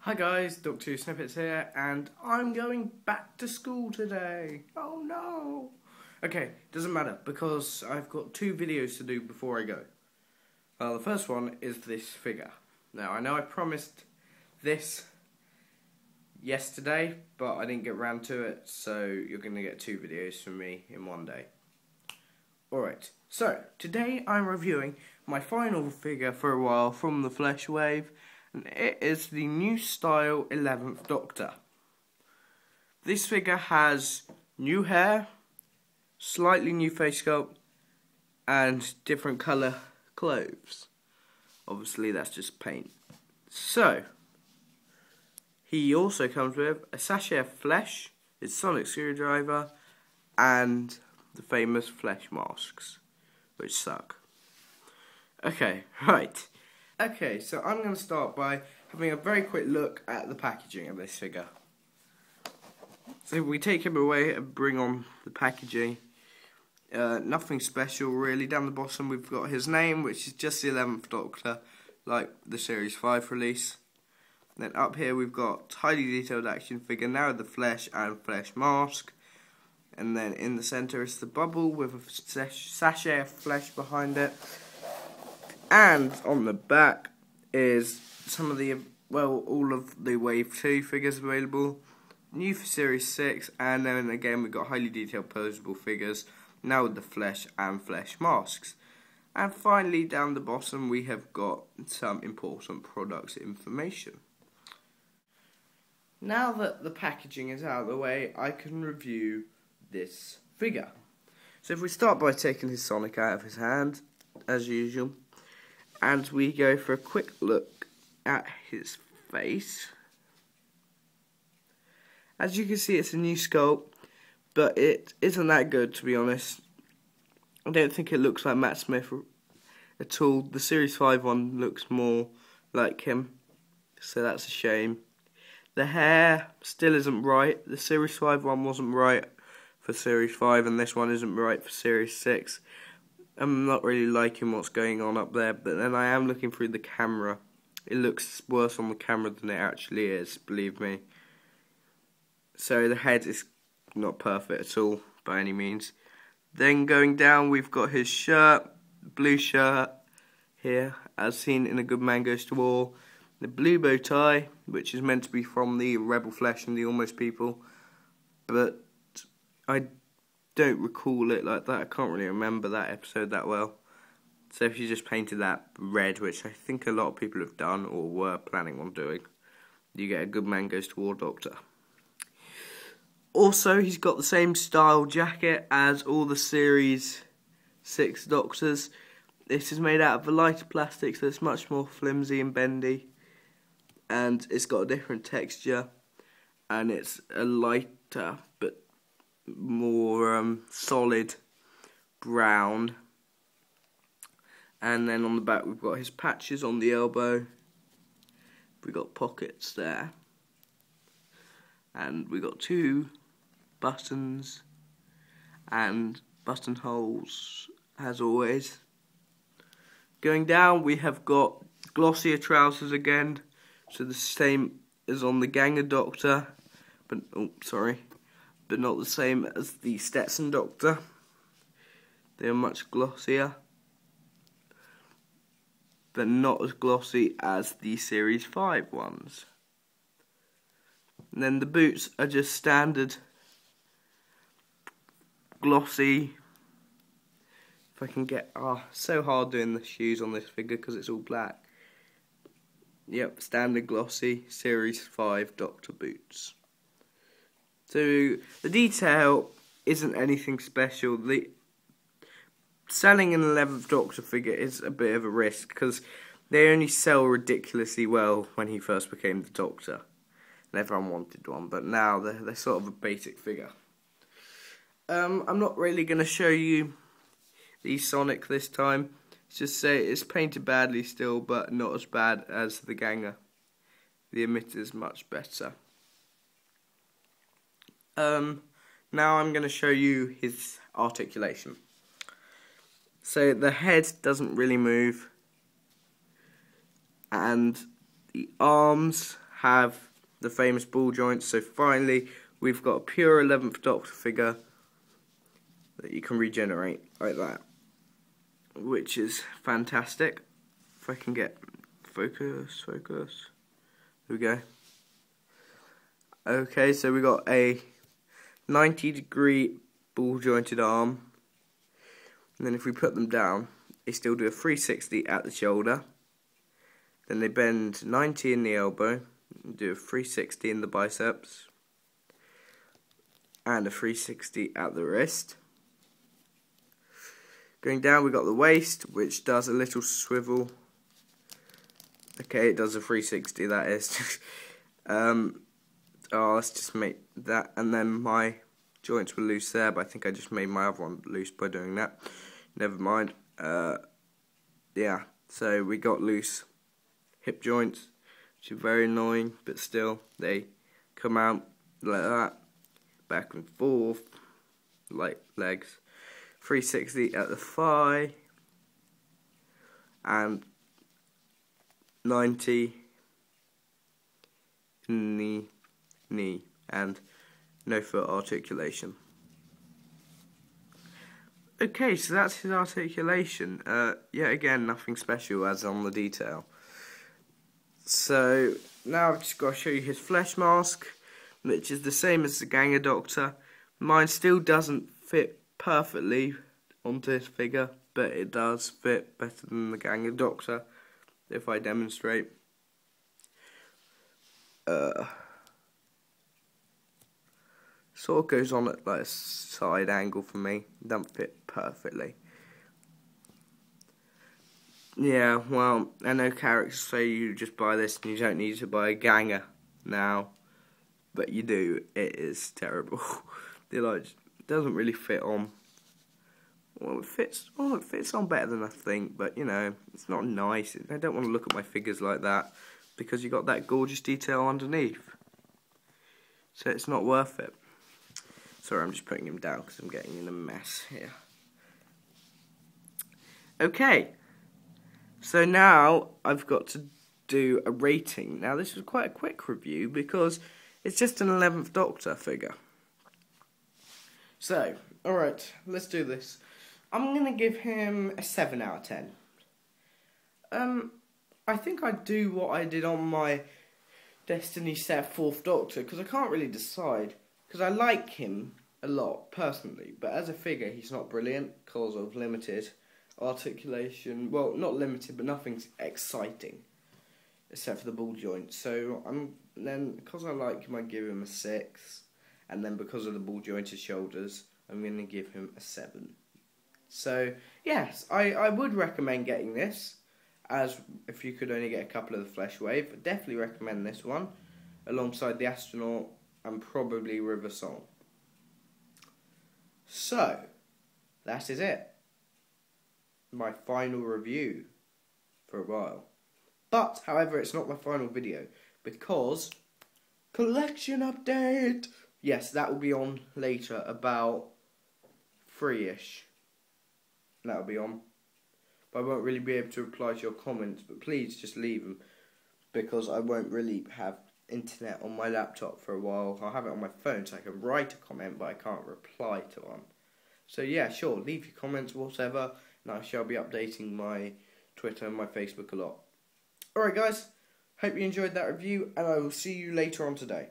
Hi guys, Dr. Snippets here, and I'm going back to school today. Oh no! Okay, doesn't matter, because I've got two videos to do before I go. The first one is this figure. Now, I know I promised this yesterday, but I didn't get around to it, so you're going to get two videos from me in one day. Alright, so today I'm reviewing my final figure for a while from the Flesh Wave, and it is the new style 11th Doctor. This figure has new hair, slightly new face sculpt, and different colour clothes. Obviously that's just paint. So, he also comes with a sachet of flesh, his sonic screwdriver, and the famous flesh masks, which suck. Okay, right. Okay, so I'm going to start by having a very quick look at the packaging of this figure. So if we take him away and bring on the packaging, nothing special really. Down the bottom we've got his name, which is just the 11th Doctor, like the Series 5 release. And then up here we've got highly detailed action figure, now with the flesh and flesh mask. And then in the centre is the bubble with a sachet of flesh behind it. And on the back is some of the, all of the Wave 2 figures available. New for Series 6, and then again we've got highly detailed posable figures, now with the flesh and flesh masks. And finally down the bottom we have got some important products information. Now that the packaging is out of the way, I can review this figure. So if we start by taking his Sonic out of his hand, as usual, and we go for a quick look at his face. As you can see, it's a new sculpt, but it isn't that good, to be honest. I don't think it looks like Matt Smith at all. The Series 5 one looks more like him, so that's a shame. The hair still isn't right. The Series 5 one wasn't right for Series 5, and this one isn't right for Series 6. I'm not really liking what's going on up there, but then I am looking through the camera. It looks worse on the camera than it actually is, believe me. So the head is not perfect at all, by any means. Then going down, we've got his shirt, blue shirt here, as seen in A Good Man Goes to War. The blue bow tie, which is meant to be from the Rebel Flesh and the Almost People, but I don't recall it like that. I can't really remember that episode that well. So if you just painted that red, which I think a lot of people have done or were planning on doing, you get A Good Man Goes to War Doctor. Also, he's got the same style jacket as all the Series 6 Doctors. This is made out of a lighter plastic, so it's much more flimsy and bendy. And it's got a different texture, and it's a lighter but more solid brown. And then on the back we've got his patches on the elbow. We've got pockets there, and we've got two buttons and buttonholes as always. Going down we have got glossier trousers again, so the same as on the Ganger Doctor, but not the same as the Stetson Doctor. They are much glossier, but not as glossy as the Series 5 ones. And then the boots are just standard glossy. If I can get, so hard doing the shoes on this figure because it's all black. Yep, standard glossy Series 5 Doctor boots. So the detail isn't anything special. Selling an 11th Doctor figure is a bit of a risk because they only sell ridiculously well when he first became the Doctor. And everyone wanted one, but now they're sort of a basic figure. I'm not really going to show you the Sonic this time. Just say it's painted badly still, but not as bad as the Ganger. The emitter's much better. Now I'm going to show you his articulation. So the head doesn't really move, and the arms have the famous ball joints. So finally, we've got a pure 11th Doctor figure that you can regenerate like that, which is fantastic. If I can get focus. There we go. Okay, so we got a 90-degree ball jointed arm, and then if we put them down, they still do a 360 at the shoulder. Then they bend 90 in the elbow, and do a 360 in the biceps, and a 360 at the wrist. Going down, we got the waist, which does a little swivel. Okay, it does a 360, that is. Let's just make that, and then my joints were loose there, but I think I just made my other one loose by doing that. Never mind. Yeah, so we got loose hip joints, which are very annoying, but still, they come out like that, back and forth, like legs. 360 at the thigh, and 90 in the knee, and no foot articulation. Okay, so that's his articulation. Yet again, nothing special as on the detail. So now I've just got to show you his flesh mask, which is the same as the Ganger Doctor. Mine still doesn't fit perfectly onto this figure, but it does fit better than the Ganger Doctor if I demonstrate. Sort of goes on at like a side angle for me. Doesn't fit perfectly. Yeah, well, I know characters say you just buy this and you don't need to buy a Ganger now, but you do. It is terrible. It doesn't really fit on. Well, it fits on better than I think, but you know, it's not nice. I don't want to look at my figures like that because you got that gorgeous detail underneath. So it's not worth it. Sorry, I'm just putting him down because I'm getting in a mess here. Okay, so now I've got to do a rating. Now this was quite a quick review because it's just an 11th Doctor figure. So, alright, let's do this. I'm going to give him a 7 out of 10. I think I'd do what I did on my Destiny set 4th Doctor, because I can't really decide. Because I like him a lot, personally, but as a figure he's not brilliant because of limited articulation. Well, not limited, but nothing's exciting, except for the ball joint. So, because I like him, I give him a 6. And then because of the ball jointed shoulders, I'm going to give him a 7. So, yes, I would recommend getting this, as if you could only get a couple of the Flesh Wave. I definitely recommend this one, alongside the Astronaut and probably River Song. So, that is it. My final review for a while. But, however, it's not my final video, because collection update! Yes, that will be on later, about 3-ish. That'll be on. But I won't really be able to reply to your comments, but please just leave them, because I won't really have internet on my laptop for a while. I'll have it on my phone so I can write a comment, but I can't reply to one. So yeah, sure, leave your comments, whatever, and I shall be updating my Twitter and my Facebook a lot. Alright guys, hope you enjoyed that review, and I will see you later on today.